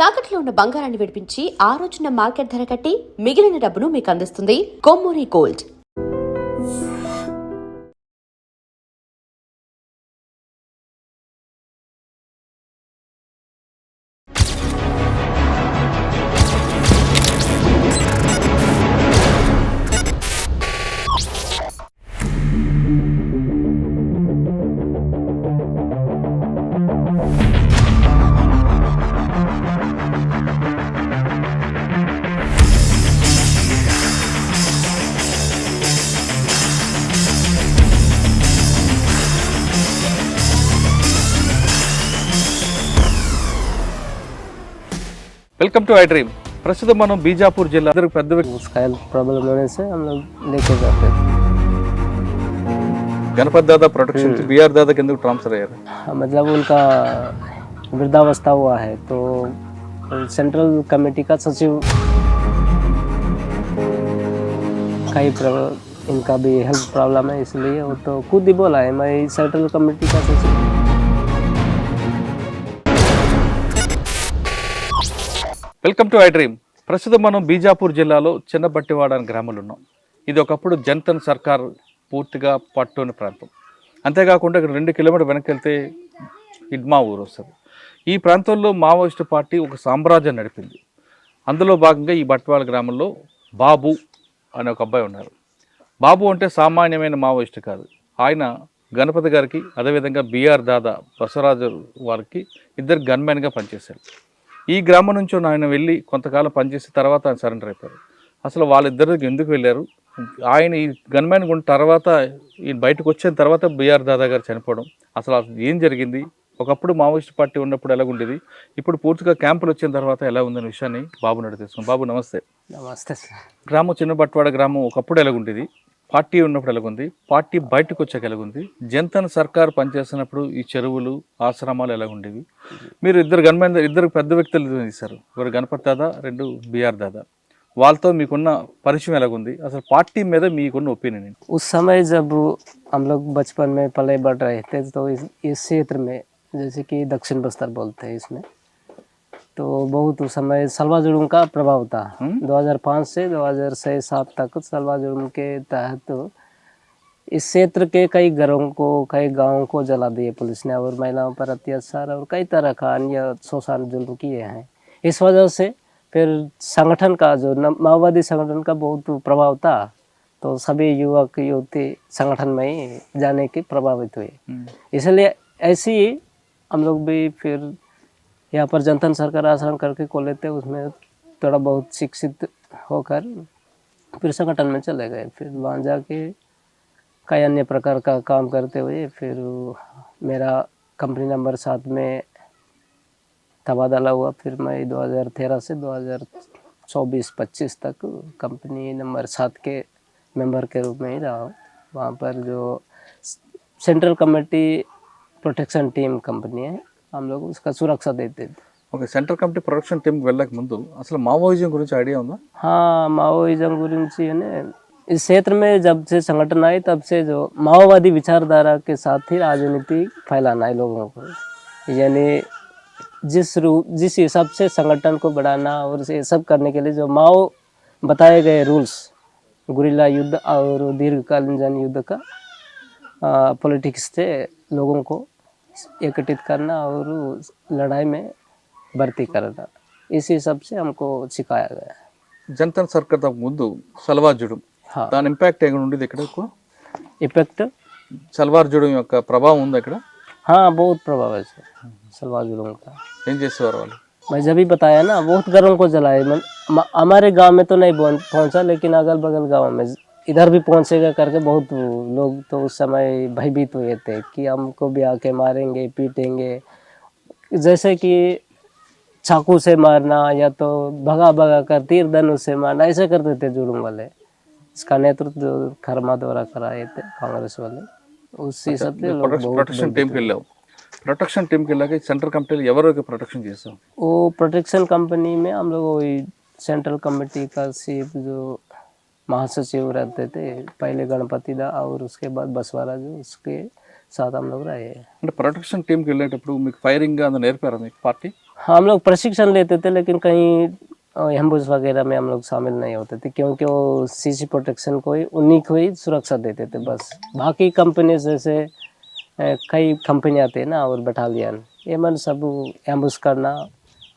తాకట్లో ఉన్న బంగారాన్ని విడిపించి ఆ రోజున మార్కెట్ ధర కట్టి మిగిలిన డబ్బును మీకు అందిస్తుంది Kommuri Gold. Welcome to iDream. प्रस्तुत మనం बीजापुर जिला पेद्द स्काई प्रॉब्लम होने से हम लोग लेके जाते हैं। गणपत दादा प्रोटेक्शन बीआर दादा के ट्रांसफर अయ్యారు। मतलब उनका वृद्धावस्था हुआ है तो सेंट्रल कमेटी का सचिव कई इनका भी हेल्थ प्रॉब्लम है, इसलिए वो तो खुद ही बोला है मैं सेंट्रल कमेटी का सचिव। Welcome to I dream. ప్రస్తుతం మనం బీజాపూర్ జిల్లాలో చిన్నబట్టివాడ అనే గ్రామంలో ఉన్నాం। ఇది ఒకప్పుడు జనతన్ సర్కార్ పూర్తిగా పట్టుని ప్రాంతం। అంతేకాకుండా ఇక్కడ 2 కిలోమీటర్ల వెనక్కి వెళ్తే ఇడ్మా ఊరు వస్తుంది। ఈ ప్రాంతంలో మావోయిస్టు పార్టీ ఒక సామ్రాజ్యం నడిపింది। అందులో భాగంగా ఈ బట్టివాడ గ్రామంలో బాబు అనే ఒక అబ్బాయి ఉన్నారు। బాబు అంటే సామాన్యమైన మావోయిస్టు కాదు, ఆయన గణపతి గారికి అదేవిధంగా బీఆర్ దాదా బసవరాజు వారికి ఇద్దరు గన్మెన్గా పనిచేశారు। ఈ గ్రామం నుంచి ఆయన వెళ్ళి కొంతకాలం పనిచేసిన తర్వాత ఆయన సరెండర్ అయిపోయారు। అసలు వాళ్ళిద్దరికి ఎందుకు వెళ్ళారు, ఆయన ఈ గన్మ్యాన్ ఉన్న తర్వాత ఈ బయటకు వచ్చిన తర్వాత బీఆర్ దాదా గారు చనిపోవడం, అసలు ఏం జరిగింది, ఒకప్పుడు మావోయిస్ట్ పార్టీ ఉన్నప్పుడు ఎలా ఉండేది, ఇప్పుడు పూర్తిగా క్యాంపులు వచ్చిన తర్వాత ఎలా ఉందనే విషయాన్ని బాబు నడి తెలుసుకున్నాం। బాబు నమస్తే। నమస్తే సార్। గ్రామం చిన్నబట్టివాడ గ్రామం ఒకప్పుడు ఎలాగుండేది, పార్టీ ఉన్నప్పుడు ఎలాగుంది, పార్టీ బయటకు వచ్చాక ఎలాగుంది, జనతన్ సర్కార్ పనిచేస్తున్నప్పుడు ఈ చెరువులు ఆశ్రమాలు ఎలా ఉండేవి, మీరు ఇద్దరు పెద్ద వ్యక్తులు తీశారు, ఒకరు గణపతి దాదా, 2 బీఆర్ దాదా, వాళ్ళతో మీకున్న పరిచయం ఎలాగుంది, అసలు పార్టీ మీద మీకున్న ఒపీనియన్ ఏంటి? उस समय जब हम लोग बचपन में पले बढ़ रहे थे तो इस क्षेत्र में जैसे कि दक्षिण बस्तर बोलते हैं इसमें, तो बहुत उस समय सलवा जुलूम का प्रभाव था। 2005 से 2006-07 तक सलवा जुलूम के तहत तो इस क्षेत्र के कई घरों को, कई गांवों को जला दिए पुलिस ने और महिलाओं पर अत्याचार और कई तरह का अन्य शोषण जुल्म किए हैं। इस वजह से फिर संगठन का जो माओवादी संगठन का बहुत प्रभाव था, तो सभी युवक युवती संगठन में ही जाने के प्रभावित हुए। इसलिए ऐसे ही हम लोग भी फिर यहाँ पर जनतन सरकार आश्रम करके खोले थे, उसमें थोड़ा बहुत शिक्षित होकर फिर संगठन में चले गए। फिर वहाँ जाके कई अन्य प्रकार का काम करते हुए फिर मेरा कंपनी नंबर 7 में तबादला हुआ। फिर मैं 2013 से 2024-25 तक कंपनी नंबर 7 के मेंबर के रूप में ही रहा हूँ। वहाँ पर जो central committee protection team company है, हम लोग उसका सुरक्षा देते थे। ఓకే, సెంట్రల్ కమిటీ ప్రొడక్షన్ టీంకి వెళ్ళక ముందు అసలు మావోయిజం గురించి ఐడియా ఉందా? हाँ, माओइज्म गुరించి ने इस क्षेत्र में जब से संगठन आए तब से जो माओवादी विचारधारा के साथ ही राजनीति फैलाना है लोगों को, यानी जिस हिसाब से संगठन को बढ़ाना और ये सब करने के लिए जो माओ बताए गए रूल्स, गुरिल्ला युद्ध और दीर्घकालीन जन युद्ध का पॉलिटिक्स से लोगों को एकत्रित करना और लड़ाई में भर्ती करना, इस हिसाब से हमको सिखाया गया। జనతన్ సర్కార్ ముందు సల్వార్ జుడుం, దాని ఇంపాక్ట్ ఏమైనా ఉండేది ఇక్కడ? ఎక్కువ इफेक्ट సల్వార్ జుడుం యొక్క ప్రభావం ఉంది ఇక్కడ? हाँ, बहुत प्रभाव है सलवार जुलूम का। ఏం చేసేవారు వాళ్ళు? मैं जब भी बताया ना, बहुत घरों को जलाए। हमारे गांव में तो नहीं पहुंचा, लेकिन अगल बगल गांव में इधर भी पहुंचेगा करके बहुत लोग तो उस समय भयभीत हुए थे कि हमको भी आके मारेंगे, पीटेंगे। जैसे कि चाकू से मारना या तो भगा भगा कर तीर धनुष से मारना, ऐसे करते थे जुलूम वाले। इसका नेतृत्व खरमा द्वारा कराए थे कांग्रेस वाले। उसी सब से लोग ప్రొటెక్షన్ టీంకి వెళ్ళావు, ప్రొటెక్షన్ టీంకి వెళ్ళాక సెంట్రల్ కమిటీలో ఎవరికి ప్రొటెక్షన్ చేసావు? वो प्रोटेक्शन कंपनी में हम लोग वही सेंट्रल कमेटी का चीफ जो महासचिव रहते थे, पहले गणपति दा और उसके बाद बसवाराज, उसके साथ हम लोग रहे हैं। అంటే ప్రొటెక్షన్ టీంకి వెళ్ళేటప్పుడు మీకు ఫైరింగ్ అది నేర్పారా మీకు పార్టీ? हाँ, हम लोग प्रशिक्षण लेते थे, लेकिन कहीं एम्बुश वगैरह में हम लोग शामिल नहीं होते थे, क्योंकि वो सीसी प्रोटेक्शन को ही उन्हीं को ही सुरक्षा देते थे बस। बाकी कंपनी जैसे कई कंपनी आते हैं ना और बटालियन, ये मन सब एम्बुश करना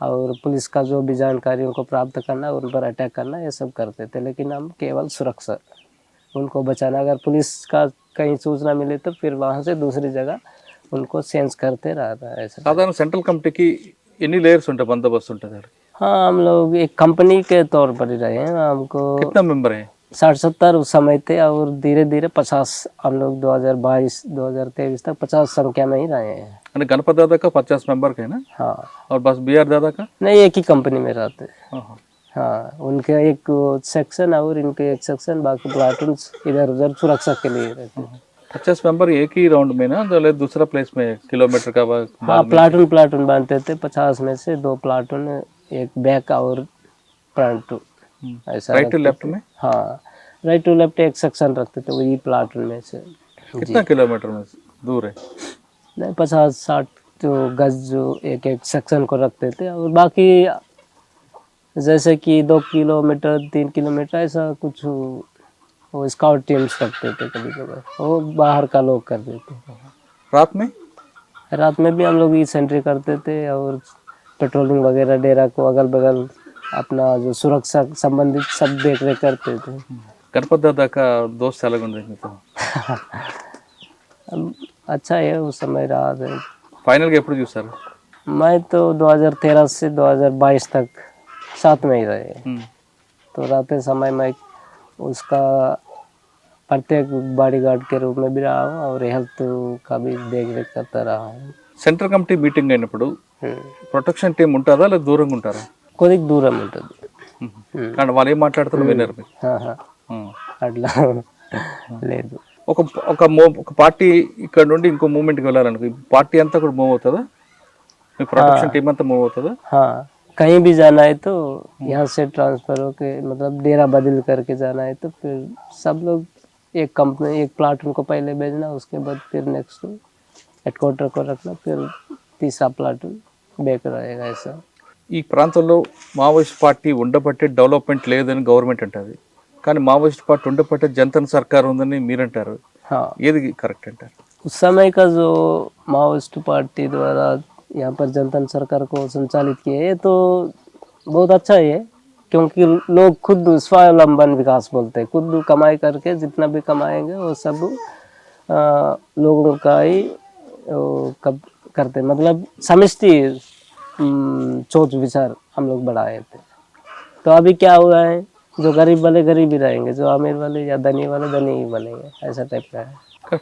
और पुलिस का जो भी जानकारियों को प्राप्त करना, उन पर अटैक करना, ये सब करते थे। लेकिन हम केवल सुरक्षा, उनको बचाना। अगर पुलिस का कहीं सूचना मिले तो फिर वहाँ से दूसरी जगह उनको सेंस करते रहता है ऐसा। సాధారణ సెంట్రల్ కమిటీకి ఎన్ని లేయర్స్ ఉంటాయి, బందోబస్తు ఉంటుంది? हाँ, हम लोग एक कंपनी के तौर पर ही रहे हैं। हमको कितना मेंबर है? 60-70 उस समय थे और धीरे धीरे 50 हम लोग 2022-2023 तक 50 संख्या में ही रहे हैं। అంటే గణపతి దాదా का 50 मेंबर का है ना, हाँ, और बस बी आर दादा का? नहीं, एक ही कंपनी में रहते हैं। हाँ। हाँ, उनके एक सेक्शन और इनके एक सेक्शन, बाकी प्लाटून इधर उधर सुरक्षा के लिए रहते हैं। 50 मेंबर एक ही राउंड में ना, तो दूसरा प्लेस में किलोमीटर का हाँ, प्लाटून बांधते थे। 50 में से 2 प्लाटून, एक बैक और फ्रंट टू, ऐसा राइट टू रखते लेफ्ट थे। में? हाँ, राइट टू लेफ्ट एक सेक्शन रखते थे वही प्लाटून में से। कितना किलोमीटर में दूर है? नहीं, 50-60 जो गज जो एक एक सेक्शन को रखते थे, और बाकी जैसे कि 2 किलोमीटर 3 किलोमीटर ऐसा कुछ वो स्काउट टीम्स रखते थे कभी कभी, वो बाहर का लोग कर देते। रात में? रात में भी हम लोग ई सेंट्री करते थे और पेट्रोलिंग वगैरह, डेरा को अगल बगल अपना जो सुरक्षा संबंधित सब देख रेख करते थे। गणपत दादा का दोस्त अलग होंगे तो अच्छा है, उस समय रहा है। फाइनल के ఎప్పుడు చూసారు? मैं तो 2013 से 2022 तक साथ में ही रहे, तो रहते समय मैं उसका प्रत्येक बॉडीगार्ड के रूप में भी रहा हूँ और हेल्थ का भी देख रेख करता रहा हूँ। సెంట్రల్ కమిటీ మీటింగ్ అయినప్పుడు ప్రొటెక్షన్ టీం ఉంటుందా లేదా దూరంగా ఉంటారా? కొద్దిగా దూరం ఉంటుంది. కానీ వాళ్ళు ఏం మాట్లాడుతారో విన్నారు మీరు? అట్లా లేదు. ఒక ఒక ఒక పార్టీ ఇక్కడ నుండి ఇంకో మూవ్మెంట్కి వెళ్ళాలనుకో, పార్టీ అంతా కూడా మూవ్ అవుతుందా? మీ ప్రొటెక్షన్ టీం అంతా మూవ్ అవుతుందా? हाँ, कहीं भी जाना है तो यहाँ से ट्रांसफर होके, मतलब डेरा बदल करके जाना है तो फिर सब लोग एक कंपनी, एक प्लाटून को पहले भेजना, उसके बाद फिर नेक्स्ट हेडक्वार्टर को रखना, फिर तीसरा प्लाटून बैक रहेगा ऐसा। ఈ ప్రాంతంలో మావోయిస్ట్ పార్టీ ఉండబట్టే డెవలప్మెంట్ లేదని గవర్నమెంట్ అంటుంది, కానీ మావోయిస్ట్ పార్టీ ఉండబట్టే జనతా సర్కార్ ఉందని మీరంటారు. हाँ, ఏది కరెక్ట్ అంటారు? उस समय का जो माओइस्ट पार्टी द्वारा यहाँ पर जनता सरकार को संचालित किए, ये तो बहुत अच्छा ही है, क्योंकि लोग खुद स्वावलंबन विकास बोलते हैं। खुद कमाई करके जितना भी कमाएंगे वो सब लोगों का ही कब करते, मतलब समष्टि सोच विचार हम लोग बढ़ाए थे। तो अभी क्या हुआ है, जो गरीब वाले गरीब ही रहेंगे, जो अमीर वाले या धनी वाले धनी ही बनेंगे, ऐसा टाइप का है।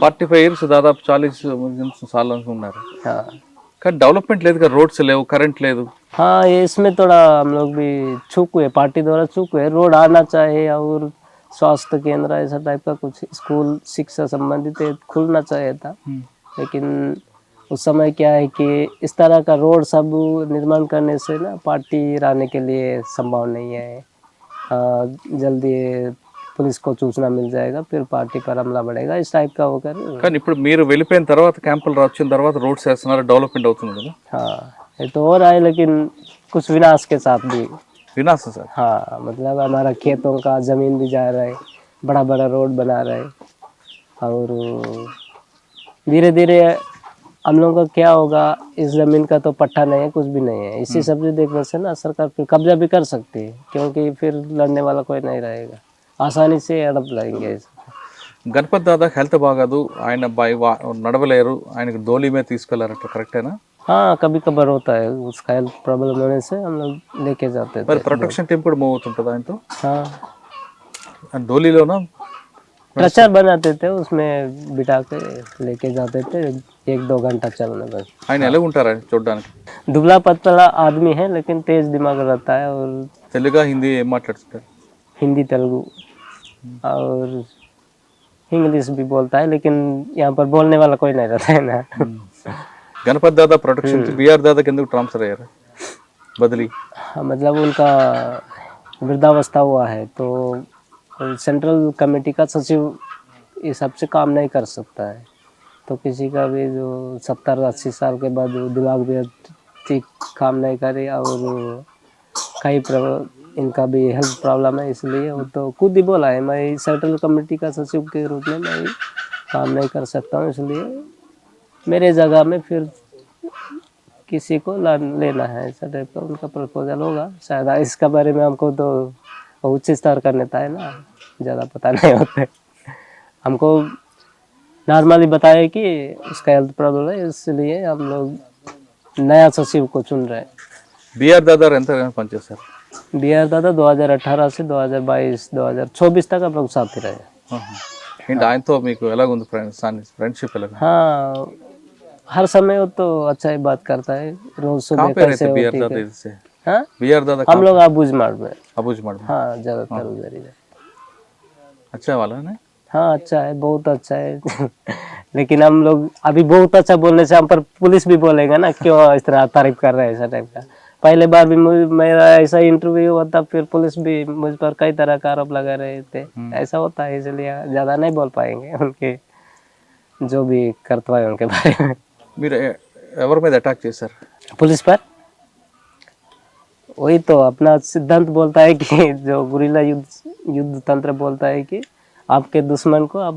45 ఇయర్స్ దాదాపు 40 సార్లు ఉన్నారు, हाँ కానీ డెవలప్మెంట్ లేదు కదా, రోడ్స్ లేవు, కరెంట్ లేదు. हाँ, ये इसमें थोड़ा हम लोग भी चूक हुए, पार्टी द्वारा चूक हुए। रोड आना चाहिए और स्वास्थ्य केंद्र ऐसा टाइप का कुछ, स्कूल शिक्षा संबंधित खुलना चाहिए था। लेकिन उस समय क्या है कि इस तरह का रोड सब निर्माण करने से ना पार्टी रहने के लिए संभव नहीं है। जल्दी पुलिस को सूचना मिल जाएगा, फिर पार्टी पर हमला बढ़ेगा, इस टाइप का होकर। కానీ ఇప్పుడు మీరు వెళ్ళిపోయిన తర్వాత, క్యాంపులు వచ్చిన తర్వాత రోడ్స్ వేస్తున్నారు, డెవలప్మెంట్ అవుతుంది కదా? हाँ, ये तो हो रहा है, लेकिन कुछ विनाश के साथ भी। వినాశం సార్. हाँ, मतलब हमारा खेतों का जमीन भी जा रहा है, बड़ा बड़ा रोड बना रहा है, और धीरे धीरे हम लोगों का क्या होगा, इस जमीन का तो पट्टा नहीं है, कुछ भी नहीं है। इसी सब से देखने से ना सरकार फिर कब्जा भी कर सकती है, क्योंकि फिर लड़ने वाला कोई नहीं रहेगा, आसानी से हड़प लेंगे। గణపతి దాదా హెల్త్ బాగాదు, ఆయన నడవలేరు, ఆయనకు డోలీ మీద తీసుకెళ్లారట, కరెక్టేనా? हाँ, कभी कभार होता है, उसका हेल्थ प्रॉब्लम होने से हम लोग लेके जाते थे। మరి ప్రొటెక్షన్ టీం కూడా మూవ్ అవుతుంటుంది ఆయనతో? हाँ, డోలీలోనా स्ट्रेचर बनाते थे, उसमें बिठा के लेके जाते थे, 1-2 घंटा चलने बस। ఆయన ఎలా ఉంటారు ఆయన చూడడానికి? दुबला पतला आदमी है, लेकिन तेज दिमाग रहता है, और తెలుగా హిందీ ఏం మాట్లాడుతుంటారు? हिंदी तेलुगु और इंग्लिश भी बोलता है, लेकिन यहाँ पर बोलने वाला कोई नहीं रहता है ना। గణపతి దాదా ప్రొటెక్షన్ బీఆర్ దాదాకి ఎందుకు ట్రాన్స్ఫర్ అయ్యారు, బదిలీ? हाँ, मतलब उनका वृद्धावस्था हुआ है, तो सेंट्रल कमेटी का सचिव ये सबसे काम नहीं कर सकता है, तो किसी का भी जो 70-80 साल के बाद जो दिमाग भी ठीक काम नहीं करे और कई इनका भी हेल्थ प्रॉब्लम है, इसलिए वो तो खुद ही बोला है मैं सेंट्रल कमेटी का सचिव के रूप में मैं काम नहीं कर सकता हूँ, इसलिए मेरे जगह में फिर किसी को लेना है, ऐसा टाइप का उनका प्रपोजल होगा शायद। इसका बारे में हमको तो उच्च स्तर का नेता है ना, ज़्यादा पता नहीं होता है। हमको नॉर्मली बताया कि उसका हेल्थ प्रॉब्लम है, इसलिए हम लोग नया सचिव को चुन रहे हैं। బిఆర్ దాదా ఎంత పనిచేస్తారు? बिहार दादा 2018 से 2022 2024 तक हम लोग साथ ही रहे। ఏంటి ఆయనతో మీకు ఎలాగుంది ఫ్రెండ్షిప్ ఎలాగ? हाँ, हर समय वो तो अच्छा ही बात करता है, रोज सुबह कहाँ पे रहते कैसे बिआर होती दादा है। इससे? हाँ, बिआर दादा हम लोग अबूझमाड़ में। अबूझमाड़ में? हाँ, ज्यादातर उधर ही रहते। अच्छा वाला है ना? हाँ, अच्छा है, बहुत अच्छा है। लेकिन हम लोग अभी बहुत अच्छा बोलने से हम पर पुलिस भी बोलेगा ना, क्यों इस तरह तारीफ कर रहे हैं, ऐसा टाइप का। पहले बार भी मेरा ऐसा इंटरव्यू हुआ था, फिर पुलिस भी मुझ पर कई तरह का आरोप लगा रहे थे। ऐसा होता है, इसलिए ज्यादा नहीं बोल पाएंगे उनके जो भी कर्तव्य है उनके बारे में। మీరు ఎవరి మీద అటాక్ చేశారు? पुलिस पर वही तो अपना सिद्धांत बोलता है कि जो गुरिल्ला युद्ध तंत्र बोलता है कि आपके दुश्मन को आप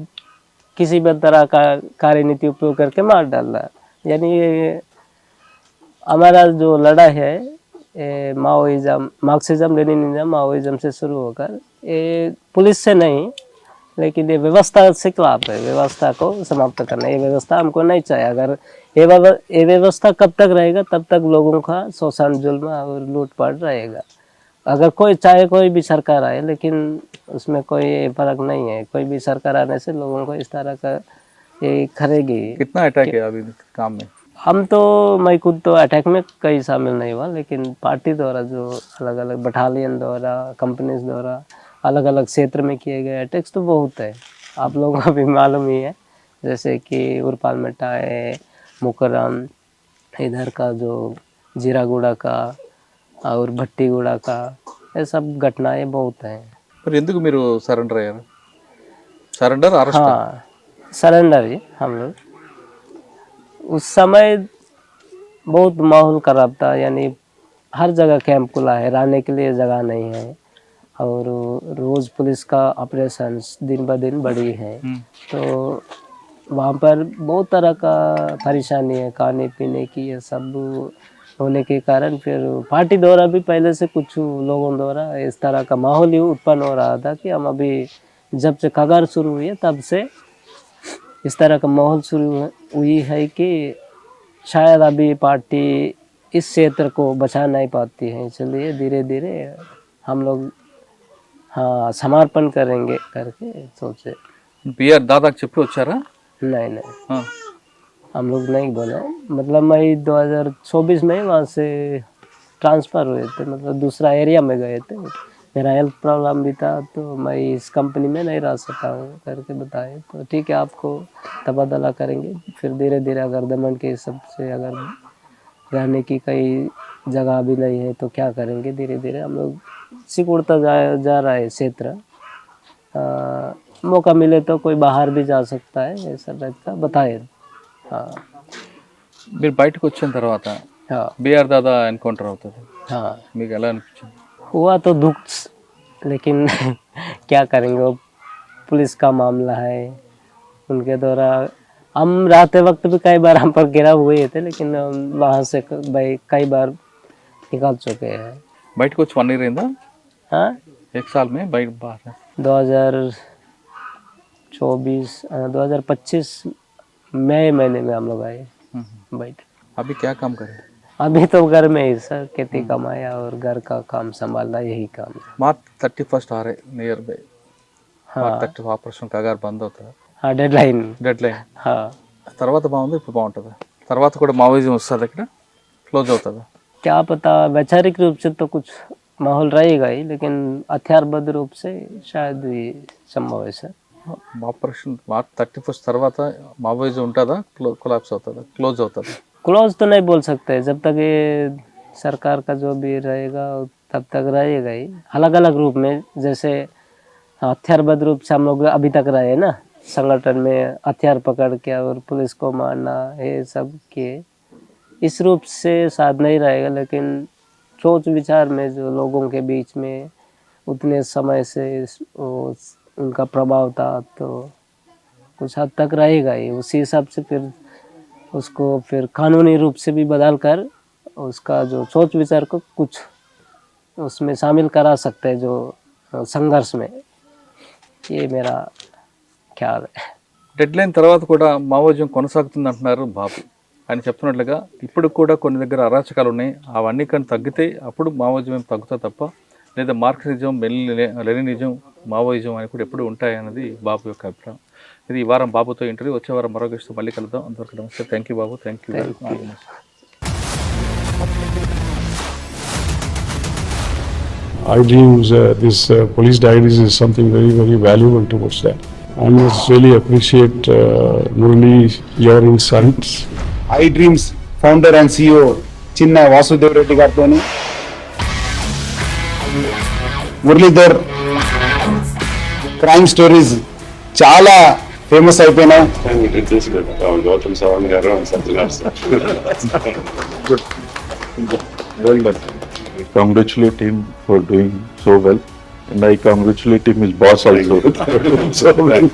किसी भी तरह का कार्यनीति उपयोग करके मार डालना। यानी ये हमारा जो लड़ाई है माओइज्म, मार्क्सिज्म लेनिनिज्म माओइज्म से शुरू होकर ये पुलिस से नहीं, लेकिन ये व्यवस्था से खिलाफ है। व्यवस्था को समाप्त करना, ये व्यवस्था हमको नहीं चाहिए। अगर ये व्यवस्था कब तक रहेगा, तब तक लोगों का शोषण, जुल्म और लूटपाट रहेगा। अगर कोई चाहे कोई भी सरकार आए, लेकिन उसमें कोई फर्क नहीं है। कोई भी सरकार आने से लोगों को इस तरह का ये करेगी। कितना अटैक है अभी काम में? हम तो मैं खुद तो अटैक में कहीं शामिल नहीं हुआ, लेकिन पार्टी द्वारा जो अलग अलग बटालियन द्वारा, कंपनीज द्वारा अलग अलग क्षेत्र में किए गए अटैक्स तो बहुत है। आप लोगों को भी मालूम ही है, जैसे कि उरपाल मेटा है, मुकरम, इधर का जो जीरागुड़ा का और भट्टीगुड़ा का, ये सब घटनाएं बहुत हैं। మరి ఎందుకు మీరు సరెండర్ అయ్యారు? Surrender arrest? हाँ, सरेंडर ही हम लोग। उस समय बहुत माहौल खराब था, यानी हर जगह कैंप खुला है, रहने के लिए जगह नहीं है और रोज़ पुलिस का ऑपरेशन दिन ब दिन बढ़ी है। तो वहाँ पर बहुत तरह का परेशानी है, खाने पीने की, ये सब होने के कारण फिर पार्टी द्वारा भी पहले से कुछ लोगों द्वारा इस तरह का माहौल ही उत्पन्न हो रहा था कि हम अभी जब से कगार शुरू हुई है तब से इस तरह का माहौल शुरू हुई है कि शायद अभी पार्टी इस क्षेत्र को बचा नहीं पाती है, इसलिए धीरे धीरे हम लोग हाँ समर्पण करेंगे करके सोचे। బిఆర్ దాదాకు చెప్పి వచ్చారా? नहीं नहीं, ఆ. हम लोग नहीं बोले। मतलब मई 2024 में वहाँ से ट्रांसफ़र हुए थे, मतलब दूसरा एरिया में गए थे। मेरा हेल्थ प्रॉब्लम भी था, तो मैं इस कंपनी में नहीं रह सकता हूँ करके बताए। तो ठीक है, आपको तबादला करेंगे। फिर धीरे धीरे अगर दमन के सब से अगर रहने की कई जगह भी नहीं है तो क्या करेंगे, धीरे धीरे हम लोग सिकुड़ता जा रहा है क्षेत्र। मौका मिले तो कोई बाहर भी जा सकता है, ऐसा टाइप का बताए। हाँ మీరు బయటకు వచ్చిన తర్వాత हाँ బిఆర్ దాదా ఎన్కౌంటర్ అవుతుంది, हाँ, మీకు ఎలా అనిపించింది? हुआ तो दुख, लेकिन क्या करेंगे, वो पुलिस का मामला है। उनके द्वारा हम रहते वक्त भी कई बार हम पर गिराव हुए थे, लेकिन हम वहाँ से भाई कई बार निकल चुके हैं। బయటకు వచ్చి 1 ఇయర్ అయిందా? हाँ, 1 साल में బయట బాగా 2025 मई महीने में हम लोग आए बैठ। अभी क्या काम करे? अभी तो घर में ही सर, खेती कमाया और घर का काम संभालना, यही काम है। మార్చ్ 31 आ रहे नियर बाय। हाँ మార్చ్ 30 ఆపరేషన్ కగారు బంద్ అవుతుంది, हाँ, डेडलाइन। Dead line. हाँ, తర్వాత బాగుంది, ఇప్పుడు బాగుంటుంది. తర్వాత కూడా మావోయిజం వస్తుంది, ఇక్కడ క్లోజ్ అవుతుంది. क्या पता, वैचारिक रूप से तो कुछ माहौल रहेगा ही, लेकिन हथियारबद्ध रूप से शायद ही संभव है सर। ఆపరేషన్ మార్చ్ 31 తర్వాత మావోయిజం ఉంటుందా, కొలాప్స్ అవుతుందా, క్లోజ్ అవుతుందా? क्लोज तो नहीं बोल सकते, जब तक ये सरकार का जो भी रहेगा तब तक रहेगा ही, अलग अलग रूप में। जैसे हथियारबद्ध रूप से हम लोग अभी तक रहे ना, संगठन में हथियार पकड़ के और पुलिस को मारना, ये सब किए। इस रूप से शायद नहीं रहेगा, लेकिन सोच विचार में जो लोगों के बीच में उतने समय से उनका प्रभाव था, तो कुछ हद तक रहेगा ही। उसी हिसाब से फिर उसको फिर कानूनी रूप से भी बदल कर उसका जो सोच विचार को कुछ उसमें शामिल करा सकते हैं, जो संघर्ष में। ये मेरा ख्याल है। డెడ్ లైన్ తర్వాత కూడా మావోయిజం కొనసాగుతుంది అంటున్నారు బాబు. ఆయన చెప్తున్నట్లుగా ఇప్పుడు కూడా కొన్ని దగ్గర అరాచకాలు ఉన్నాయి, అవన్నీ కానీ తగ్గితే అప్పుడు మావోయిజం ఏం తగ్గుతా తప్ప, లేదా మార్క్సిజం, లెనినిజం, మావోయిజం అని కూడా ఎప్పుడు ఉంటాయి అన్నది బాబు యొక్క అభిప్రాయం. ఇది ఈ వారం బాబుతో ఇంటర్వ్యూ. వచ్చే వారం మరో గెస్ట్తో మళ్ళీ కలుద్దాం. అంతవరకు నమస్తే. Thank you Babu. Thank you very much. iDreams, this police diaries is something very, very valuable towards that. I must really appreciate Murali, your insights. iDreams founder and CEO చిన్న వాసుదేవ్ రెడ్డి గారితో మురళీధర్ క్రైమ్ స్టోరీస్ చాలా famous అయిపోయినాయి. Gautam Savan garu and Satyanar sir. Good. Well done. I congratulate him for doing so well, and I congratulate him his boss also. So well.